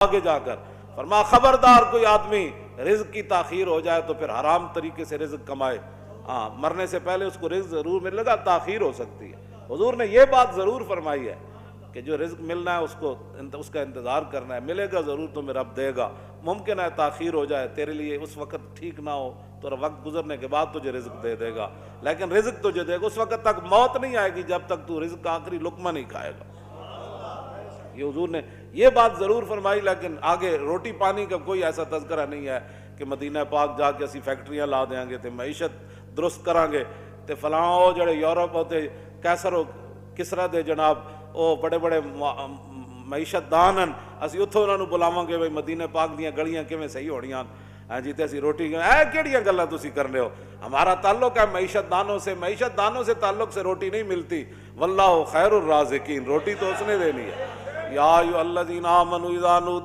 آگے جا کر فرمایا خبردار کوئی آدمی رزق کی تاخیر ہو جائے تو پھر حرام طریقے سے رزق کمائے، ہاں مرنے سے پہلے اس کو رزق ضرور ملے گا، تاخیر ہو سکتی ہے۔ حضور نے یہ بات ضرور فرمائی ہے کہ جو رزق ملنا ہے اس کا انتظار کرنا ہے، ملے گا ضرور، تمہیں رب دے گا۔ ممکن ہے تاخیر ہو جائے، تیرے لیے اس وقت ٹھیک نہ ہو تو وقت گزرنے کے بعد تجھے رزق دے دے گا، لیکن رزق تجھے دے گا۔ اس وقت تک موت نہیں آئے گی جب تک تو رزق کا آخری لقمہ نہیں کھائے گا۔ یہ حضور نے یہ بات ضرور فرمائی، لیکن آگے روٹی پانی کا کوئی ایسا تذکرہ نہیں ہے کہ مدینہ پاک جا کے اسی فیکٹریاں لا دیں گے تے معیشت درست کریں گے تے فلاں او جڑے یورپ ہوتے کیسر و کسرا دے جناب او بڑے بڑے معیشت دان ہیں، اسی اتھوں انہاں نوں بلاواں گے بھئی مدینہ پاک دیاں گلیاں کیویں صحیح ہونیاں، ہاں جی تے اسی روٹی کیڑیاں گلاں تسی کرنے ہو؟ ہمارا تعلق ہے معیشت دانوں سے تعلق سے روٹی نہیں ملتی، واللہ خیر الرازقین، روٹی تو اس نے دینی ہے۔ یا ایھا الذین آمنوا اذا نودی